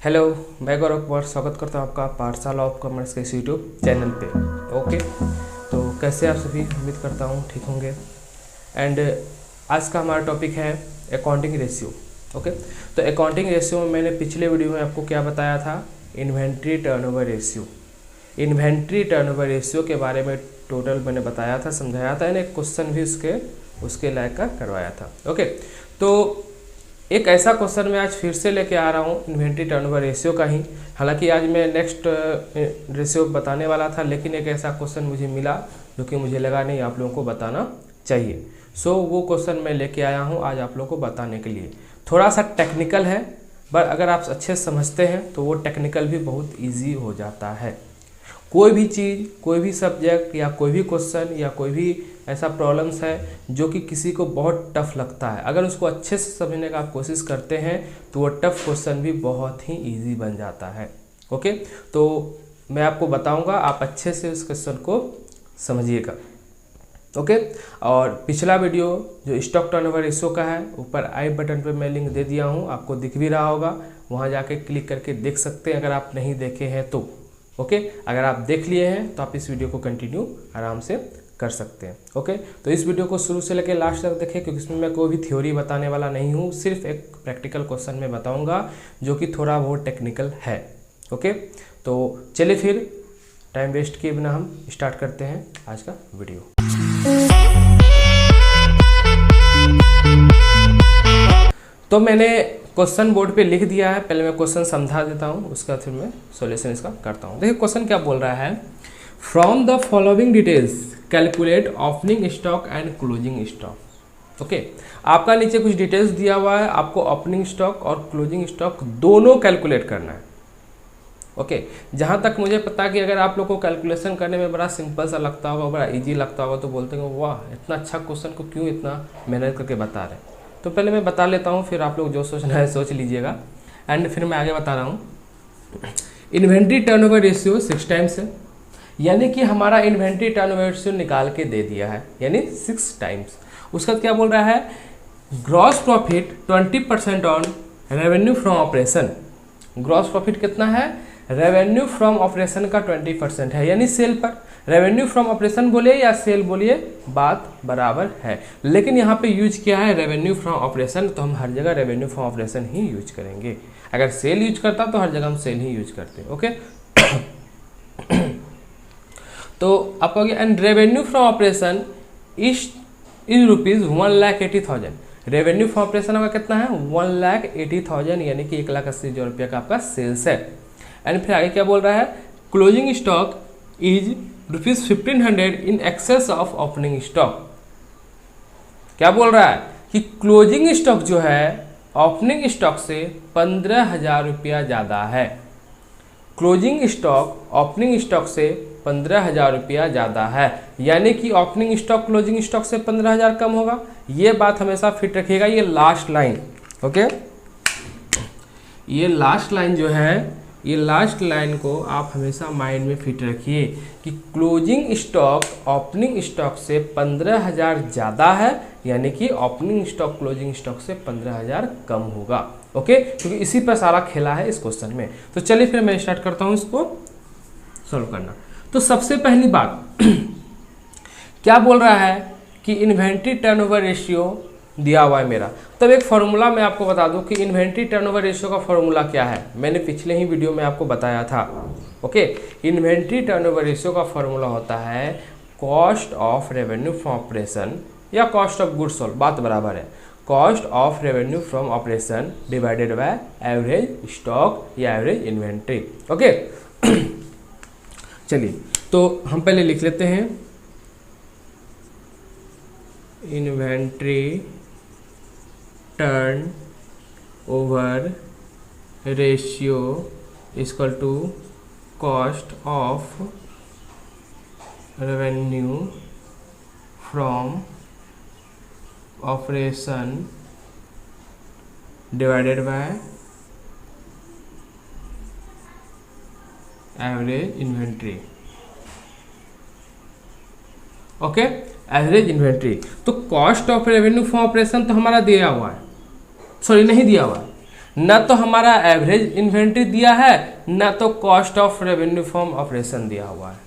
Hello, मैं गौरव कुमार स्वागत करता हूँ आपका पाठशाला ऑफ कॉमर्स के इस यूट्यूब चैनल पे। ओके, तो कैसे आप सभी, उम्मीद करता हूँ ठीक होंगे। एंड आज का हमारा टॉपिक है अकाउंटिंग रेशियो। ओके, तो अकाउंटिंग रेशियो में मैंने पिछले वीडियो में आपको क्या बताया था, inventory turnover ratio. Inventory turnover ratio के बारे में टोटल मैंने बताया था, समझाया था, एक क्वेश्चन भी उसके लायक का करवाया था। ओके, तो एक ऐसा क्वेश्चन मैं आज फिर से लेके आ रहा हूँ इन्वेंट्री टर्नओवर रेशियो का ही। हालांकि आज मैं नेक्स्ट रेशियो बताने वाला था, लेकिन एक ऐसा क्वेश्चन मुझे मिला जो कि मुझे लगा नहीं आप लोगों को बताना चाहिए। सो वो क्वेश्चन मैं लेके आया हूँ आज आप लोगों को बताने के लिए। थोड़ा सा टेक्निकल है, बट अगर आप अच्छे से समझते हैं तो वो टेक्निकल भी बहुत ईजी हो जाता है। कोई भी चीज़, कोई भी सब्जेक्ट या कोई भी क्वेश्चन या कोई भी ऐसा प्रॉब्लम्स है जो कि किसी को बहुत टफ लगता है, अगर उसको अच्छे से समझने का आप कोशिश करते हैं तो वो टफ क्वेश्चन भी बहुत ही इजी बन जाता है। ओके, तो मैं आपको बताऊंगा, आप अच्छे से उस क्वेश्चन को समझिएगा। ओके, और पिछला वीडियो जो स्टॉक टर्नओवर रेशियो का है, ऊपर आई बटन पर मैं लिंक दे दिया हूँ, आपको दिख भी रहा होगा, वहाँ जाके क्लिक करके देख सकते हैं अगर आप नहीं देखे हैं तो। ओके, अगर आप देख लिए हैं तो आप इस वीडियो को कंटिन्यू आराम से कर सकते हैं। ओके, तो इस वीडियो को शुरू से लेकर लास्ट तक देखें, क्योंकि इसमें मैं कोई भी थ्योरी बताने वाला नहीं हूँ, सिर्फ एक प्रैक्टिकल क्वेश्चन में बताऊंगा जो कि थोड़ा बहुत टेक्निकल है। ओके, तो चलिए फिर टाइम वेस्ट किए बिना हम स्टार्ट करते हैं आज का वीडियो। तो मैंने क्वेश्चन बोर्ड पे लिख दिया है, पहले मैं क्वेश्चन समझा देता हूँ, उसका फिर मैं सॉल्यूशन इसका करता हूँ। देखिए क्वेश्चन क्या बोल रहा है, from the following details calculate opening stock and closing stock. Okay, आपका नीचे कुछ डिटेल्स दिया हुआ है, आपको ओपनिंग स्टॉक और क्लोजिंग स्टॉक दोनों कैलकुलेट करना है। ओके, जहाँ तक मुझे पता कि अगर आप लोग को कैलकुलेशन करने में बड़ा सिंपल सा लगता होगा, बड़ा इजी लगता होगा, तो बोलते हैं वाह इतना अच्छा क्वेश्चन को क्यों इतना मेहनत करके बता रहे हैं। तो पहले मैं बता लेता हूँ, फिर आप लोग जो सोचना है सोच लीजिएगा, एंड फिर मैं आगे बता रहा हूँ। इन्वेंट्री टर्नओवर रेशियो 6 टाइम्स है, यानी कि हमारा इन्वेंट्री टर्नओवर रेशियो निकाल के दे दिया है, यानी 6 टाइम्स। उसका क्या बोल रहा है, gross profit 20% on revenue from operation. Gross profit कितना है, रेवेन्यू फ्रॉम ऑपरेशन का 20% है, यानी सेल पर। रेवेन्यू फ्रॉम ऑपरेशन बोलिए या सेल बोलिए, बात बराबर है, लेकिन यहाँ पे यूज किया है रेवेन्यू फ्रॉम ऑपरेशन, तो हम हर जगह revenue from operation he use करेंगे। अगर सेल यूज करता तो हर जगह हम सेल ही यूज करते। ओके, तो आप कहोगे and revenue from operation is rupees 1,80,000। Revenue from operation आपका कितना है, 1,80,000, यानी कि 1,80,000 रुपया का आपका सेल्स है। एंड फिर आगे क्या बोल रहा है, closing stock is rupees 1,500 in excess of opening stock. क्या बोल रहा है कि क्लोजिंग स्टॉक जो है ओपनिंग स्टॉक से 15,000 रुपया ज़्यादा है। क्लोजिंग स्टॉक ओपनिंग स्टॉक से 15,000 रुपया ज़्यादा है, यानी कि ओपनिंग स्टॉक क्लोजिंग स्टॉक से 15,000 कम होगा। ये बात हमेशा फिट रखिएगा, ये लास्ट लाइन। ओके, ये लास्ट लाइन जो है, ये लास्ट लाइन को आप हमेशा माइंड में फिट रखिए कि क्लोजिंग स्टॉक ओपनिंग स्टॉक से 15,000 ज़्यादा है, यानी कि ओपनिंग स्टॉक क्लोजिंग स्टॉक से 15,000 कम होगा। ओके, क्योंकि इसी पर सारा खेला है इस क्वेश्चन में। तो चलिए फिर मैं स्टार्ट करता हूँ इसको सॉल्व करना। तो सबसे पहली बात क्या बोल रहा है कि इन्वेंट्री टर्नओवर रेशियो दिया हुआ है मेरा। तब एक फॉर्मूला मैं आपको बता दूं कि इन्वेंट्री टर्नओवर रेशियो का फॉर्मूला क्या है, मैंने पिछले ही वीडियो में आपको बताया था। ओके, इन्वेंट्री टर्नओवर रेशियो का फॉर्मूला होता है cost of revenue from operation या कॉस्ट ऑफ गुड्स सोल्ड, बात बराबर है, cost of revenue from operation divided by average stock या एवरेज इन्वेंट्री। ओके, चलिए तो हम पहले लिख लेते हैं inventory turn over ratio equal to cost of revenue from operation divided by average inventory. Okay, average inventory. तो cost of revenue from operation तो हमारा दिया हुआ है, सॉरी नहीं दिया हुआ है, ना तो हमारा एवरेज इन्वेंट्री दिया है, ना तो cost of revenue from operation दिया हुआ है।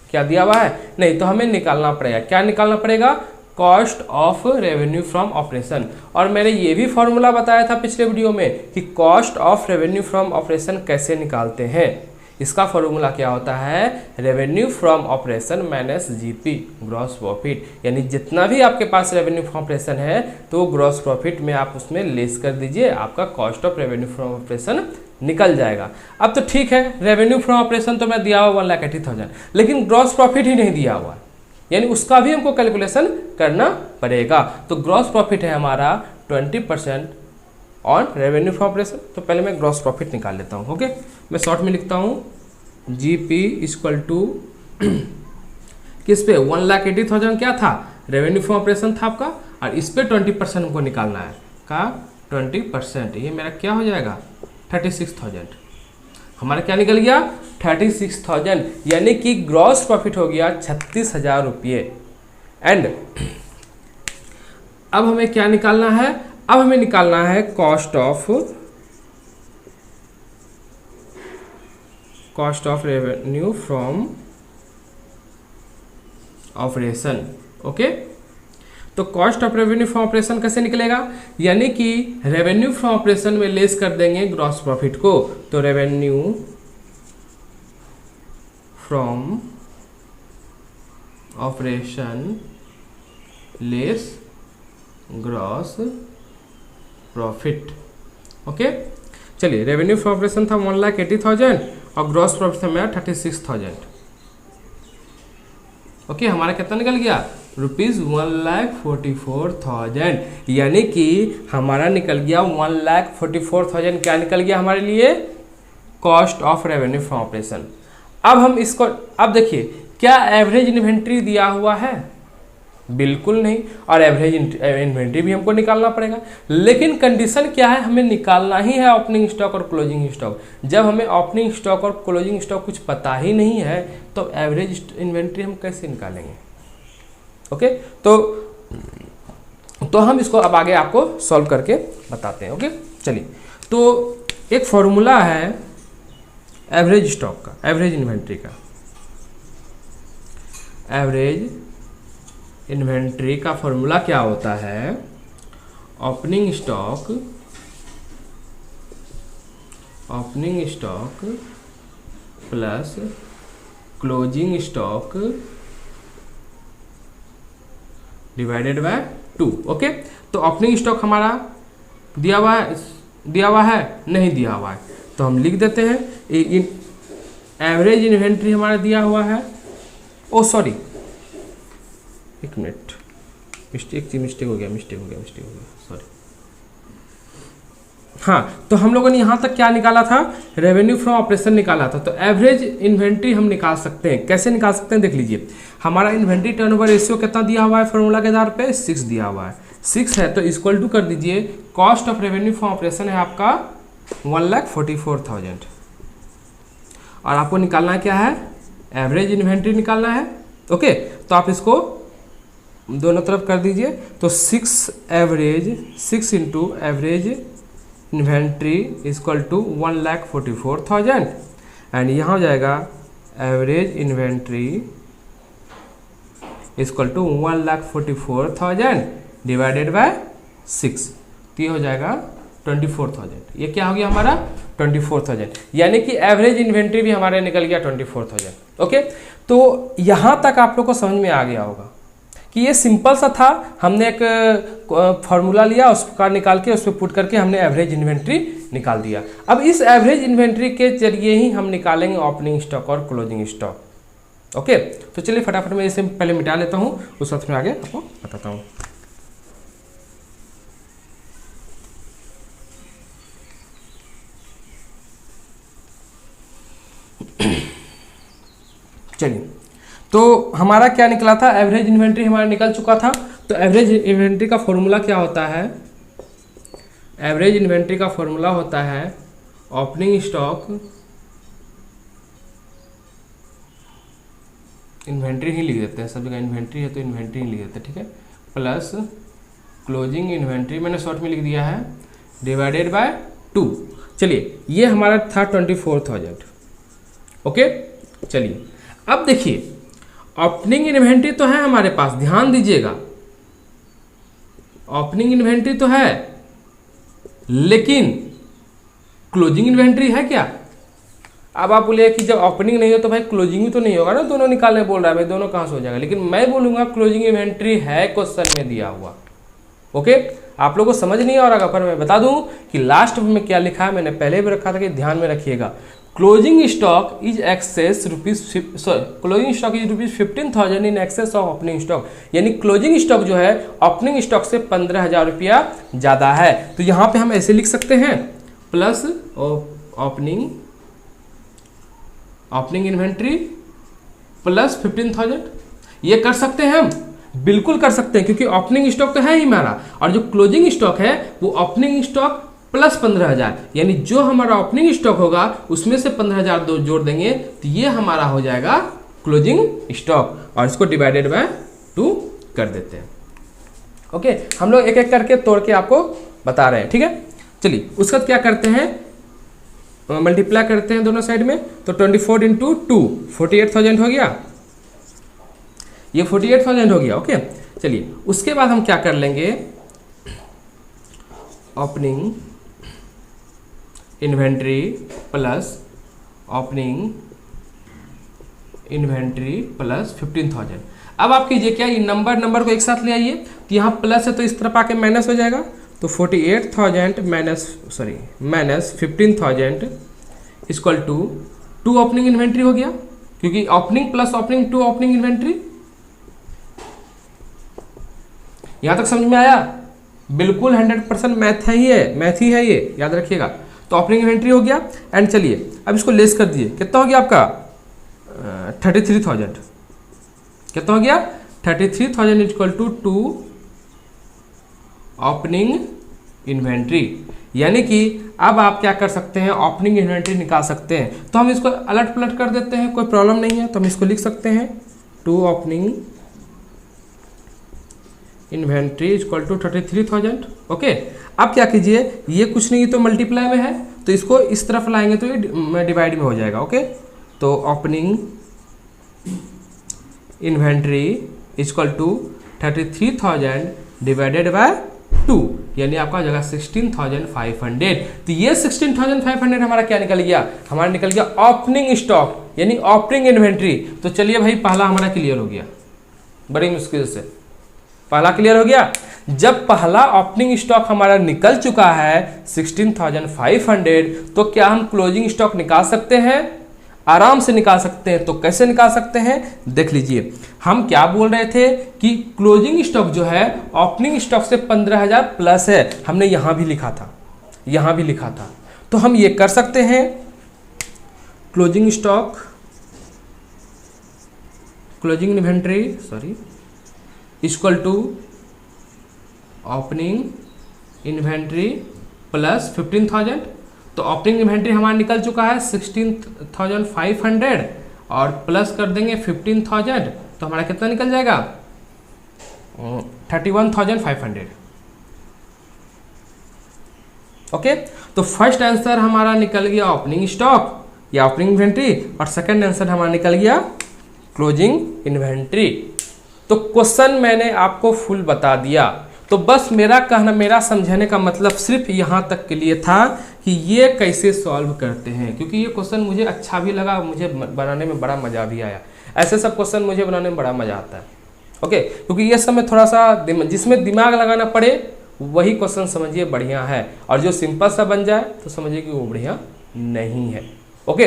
क्या दिया हुआ है? नहीं, तो हमें निकालना पड़ेगा। क्या निकालना पड़ेगा? Cost of revenue from operation. और मैंने ये भी फॉर्मूला बताया था पिछले वीडियो में कि cost of revenue from operation कैसे निकालते हैं। इसका फॉर्मूला क्या होता है? Revenue from operation minus GP, gross profit. यानी जितना भी आपके पास रेवेन्यू फ्रॉम ऑपरेशन है तो ग्रॉस प्रॉफिट में आप उसमें लेस कर दीजिए, आपका cost of revenue from operation निकल जाएगा। अब तो ठीक है, रेवेन्यू फ्रॉम ऑपरेशन तो मैं दिया हुआ 1,80,000, लेकिन ग्रॉस प्रॉफिट ही नहीं दिया हुआ, यानी उसका भी हमको कैलकुलेशन करना पड़ेगा। तो ग्रॉस प्रॉफिट है हमारा 20% ऑन रेवेन्यू फ्रॉम ऑपरेशन। तो पहले मैं ग्रॉस प्रॉफिट निकाल लेता हूँ। ओके, मैं शॉर्ट में लिखता हूँ जीपी इक्वल टू किस पे? 1,80,000 क्या था? रेवेन्यू फ्रॉम ऑपरेशन था आपका, और इस पे 20% हमको निकालना है का 20%। ये मेरा क्या हो जाएगा? 36,000। हमारा क्या निकल गया? 36,000, यानी कि ग्रॉस प्रॉफिट हो गया 36,000 रुपये। एंड अब हमें क्या निकालना है? अब हमें निकालना है cost of revenue from operation. Okay, तो cost of revenue from operation कैसे निकलेगा? यानी कि रेवेन्यू फ्रॉम ऑपरेशन में लेस कर देंगे ग्रॉस प्रॉफिट को। तो revenue from operation less gross profit. Okay, चलिए, रेवेन्यू फ्रॉम ऑपरेशन था 1,80,000 और ग्रॉस प्रॉफिट था मेरा 36,000। ओके, हमारा कितना निकल गया? ₹1,44,000, यानी कि हमारा निकल गया 1,44,000। क्या निकल गया हमारे लिए? Cost of revenue from operation. अब हम इसको, अब देखिए, क्या एवरेज इन्वेंट्री दिया हुआ है? बिल्कुल नहीं, और एवरेज इन्वेंट्री भी हमको निकालना पड़ेगा। लेकिन कंडीशन क्या है? हमें निकालना ही है ओपनिंग स्टॉक और क्लोजिंग स्टॉक। जब हमें ओपनिंग स्टॉक और क्लोजिंग स्टॉक कुछ पता ही नहीं है तो एवरेज इन्वेंट्री हम कैसे निकालेंगे? ओके, तो हम इसको अब आगे आपको सॉल्व करके बताते हैं। ओके, चलिए, तो एक फॉर्मूला है एवरेज स्टॉक का, एवरेज इन्वेंट्री का। एवरेज इन्वेंट्री का फॉर्मूला क्या होता है? Opening stock plus closing stock divided by 2। Okay, तो ओपनिंग स्टॉक हमारा दिया हुआ है? नहीं दिया हुआ है, तो हम लिख देते हैं एवरेज इन्वेंट्री हमारा दिया हुआ है। ओ सॉरी, एक मिनट, मिस्टेक हो गया, सॉरी। हाँ, तो हम लोगों ने यहाँ तक क्या निकाला था? रेवेन्यू फ्रॉम ऑपरेशन निकाला था। तो एवरेज इन्वेंट्री हम निकाल सकते हैं। कैसे निकाल सकते हैं? देख लीजिए, हमारा इन्वेंट्री टर्नओवर रेशियो कितना दिया हुआ है फॉर्मूला के आधार पे? 6 दिया हुआ है। 6 है तो इक्वल टू कर दीजिए, cost of revenue from operation है आपका 1,44,000, और आपको निकालना क्या है? एवरेज इन्वेंट्री निकालना है। ओके, तो आप इसको दोनों तरफ कर दीजिए। तो 6 into average inventory equal to 1,44,000, and यहाँ हो जाएगा average inventory equal to 1,44,000 divided by 6, तो ये हो जाएगा 24,000। ये क्या हो गया हमारा? 24,000, यानी कि एवरेज इन्वेंट्री भी हमारे निकल गया 24,000। ओके, तो यहाँ तक आप लोग को समझ में आ गया होगा कि ये सिंपल सा था। हमने एक फॉर्मूला लिया, उसका निकाल के उस पर पुट करके हमने एवरेज इन्वेंट्री निकाल दिया। अब इस एवरेज इन्वेंट्री के जरिए ही हम निकालेंगे ओपनिंग स्टॉक और क्लोजिंग स्टॉक। ओके, तो चलिए फटाफट मैं इसे पहले मिटा लेता हूँ, उस वक्त में आगे आपको बताता हूँ। चलिए, तो हमारा क्या निकला था? एवरेज इन्वेंट्री हमारा निकल चुका था। तो एवरेज इन्वेंट्री का फॉर्मूला क्या होता है? एवरेज इन्वेंट्री का फॉर्मूला होता है ओपनिंग स्टॉक, इन्वेंट्री ही लिख देते हैं, सब जगह इन्वेंट्री है तो इन्वेंट्री ही लिख देते हैं, ठीक है, प्लस क्लोजिंग इन्वेंट्री मैंने शॉर्ट में लिख दिया है, डिवाइडेड बाय 2। चलिए ये हमारा था 24,000। ओके, चलिए अब देखिए ओपनिंग इन्वेंट्री तो है हमारे पास, ध्यान दीजिएगा ओपनिंग इन्वेंट्री तो है, लेकिन क्लोजिंग इन्वेंट्री है क्या? अब आप बोलिए कि जब ओपनिंग नहीं हो तो भाई क्लोजिंग भी तो नहीं होगा ना, दोनों निकालने बोल रहा है भाई, दोनों कहाँ से हो जाएगा? लेकिन मैं बोलूंगा क्लोजिंग इन्वेंट्री है, क्वेश्चन में दिया हुआ। ओके, आप लोगों को समझ नहीं आ रहा, पर मैं बता दूं कि लास्ट में क्या लिखा है, मैंने पहले भी रखा था कि ध्यान में रखिएगा। Closing stock is excess closing stock is ₹15,000 in excess of opening stock, यानी क्लोजिंग स्टॉक जो है ओपनिंग स्टॉक से 15,000 रुपया ज़्यादा है। तो यहाँ पे हम ऐसे लिख सकते हैं प्लस ओपनिंग इन्वेंट्री प्लस 15,000, ये कर सकते हैं हम, बिल्कुल कर सकते हैं, क्योंकि ओपनिंग स्टॉक तो है ही हमारा, और जो क्लोजिंग स्टॉक है वो ओपनिंग स्टॉक प्लस 15,000, यानी जो हमारा ओपनिंग स्टॉक होगा उसमें से 15,000 जोड़ देंगे तो ये हमारा हो जाएगा क्लोजिंग स्टॉक, और इसको डिवाइडेड बाय 2 कर देते हैं। ओके, हम लोग एक एक करके तोड़ के आपको बता रहे हैं, ठीक है। चलिए उसका क्या करते हैं, मल्टीप्लाई करते हैं दोनों साइड में, तो 24 इंटू 2 48,000 हो गया, ये 48,000 हो गया। ओके, चलिए उसके बाद हम क्या कर लेंगे, opening inventory plus opening inventory plus 15,000। अब आप कीजिए क्या, ये नंबर को एक साथ ले आइए, तो यहाँ प्लस है तो इस तरफ आके माइनस हो जाएगा, तो 48,000 minus 15,000 equal to 2 opening inventory हो गया, क्योंकि opening plus opening 2 opening inventory. यहां तक समझ में आया? बिल्कुल 100% मैथ ही है ये, याद रखिएगा। तो ओपनिंग इन्वेंट्री हो गया, एंड चलिए अब इसको लेस कर दिए, कितना हो गया आपका 33,000, कितना हो गया 33,000 इक्वल टू 2 ओपनिंग इन्वेंट्री, यानी कि अब आप क्या कर सकते हैं, ओपनिंग इन्वेंट्री निकाल सकते हैं। तो हम इसको अलट पलट कर देते हैं, कोई प्रॉब्लम नहीं है, तो हम इसको लिख सकते हैं 2 opening inventory equal to 33,000। Okay, अब क्या कीजिए, ये कुछ नहीं तो मल्टीप्लाई में है, तो इसको इस तरफ लाएंगे तो ये डिवाइड में हो जाएगा। ओके, तो opening inventory equal to 33,000 divided by 2, यानी आपका हो जाएगा 16,500। तो ये 16,500 हमारा क्या निकल गया, हमारा निकल गया ओपनिंग स्टॉक, यानी ओपनिंग इन्वेंट्री। तो चलिए भाई पहला हमारा क्लियर हो गया, बड़ी मुश्किल से पहला क्लियर हो गया। जब पहला ओपनिंग स्टॉक हमारा निकल चुका है 16,500, तो क्या हम क्लोजिंग स्टॉक निकाल सकते हैं? आराम से निकाल सकते हैं। तो कैसे निकाल सकते हैं, देख लीजिए। हम क्या बोल रहे थे कि क्लोजिंग स्टॉक जो है ओपनिंग स्टॉक से 15,000 प्लस है, हमने यहां भी लिखा था, तो हम ये कर सकते हैं, closing stock closing inventory equal to opening inventory plus 15,000। तो ओपनिंग इन्वेंट्री हमारा निकल चुका है 16,500 और प्लस कर देंगे 15,000, तो हमारा कितना निकल जाएगा 31,500। ओके, तो फर्स्ट आंसर हमारा निकल गया ओपनिंग स्टॉक या ओपनिंग इन्वेंट्री, और सेकंड आंसर हमारा निकल गया क्लोजिंग इन्वेंट्री। तो क्वेश्चन मैंने आपको फुल बता दिया। तो बस मेरा समझाने का मतलब सिर्फ यहाँ तक के लिए था कि ये कैसे सॉल्व करते हैं, क्योंकि ये क्वेश्चन मुझे अच्छा भी लगा, मुझे बनाने में बड़ा मज़ा भी आया। ऐसे सब क्वेश्चन मुझे बनाने में बड़ा मज़ा आता है। ओके, क्योंकि ये सब में थोड़ा सा जिसमें दिमाग लगाना पड़े वही क्वेश्चन समझिए बढ़िया है, और जो सिंपल सा बन जाए तो समझिए कि वो बढ़िया नहीं है। ओके,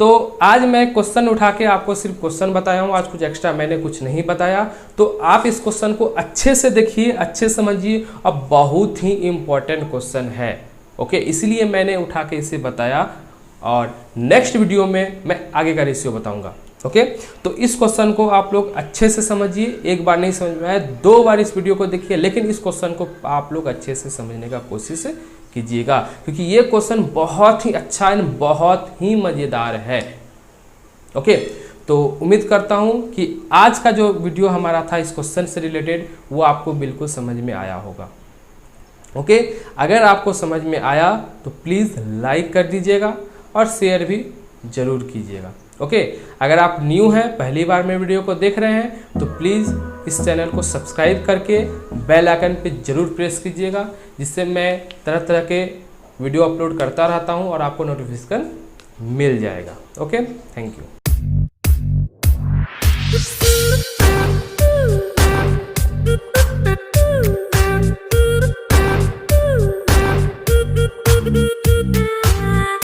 तो आज मैं क्वेश्चन उठा के आपको सिर्फ क्वेश्चन बताया हूँ, आज कुछ एक्स्ट्रा मैंने कुछ नहीं बताया। तो आप इस क्वेश्चन को अच्छे से देखिए, अच्छे समझिए, और बहुत ही इम्पोर्टेंट क्वेश्चन है। ओके, इसलिए मैंने उठा के इसे बताया, और नेक्स्ट वीडियो में मैं आगे का रेशियो बताऊंगा। ओके, तो इस क्वेश्चन को आप लोग अच्छे से समझिए, एक बार नहीं समझ में आया 2 बार इस वीडियो को देखिए, लेकिन इस क्वेश्चन को आप लोग अच्छे से समझने का कोशिश कीजिएगा, क्योंकि ये क्वेश्चन बहुत ही अच्छा है, बहुत ही मज़ेदार है। ओके, तो उम्मीद करता हूँ कि आज का जो वीडियो हमारा था इस क्वेश्चन से रिलेटेड वो आपको बिल्कुल समझ में आया होगा। ओके, अगर आपको समझ में आया तो प्लीज़ लाइक कर दीजिएगा और शेयर भी ज़रूर कीजिएगा। ओके, अगर आप न्यू हैं, पहली बार मेरे वीडियो को देख रहे हैं, तो प्लीज़ इस चैनल को सब्सक्राइब करके बेल आइकन पे ज़रूर प्रेस कीजिएगा, जिससे मैं तरह तरह के वीडियो अपलोड करता रहता हूं और आपको नोटिफिकेशन मिल जाएगा। Okay, thank you.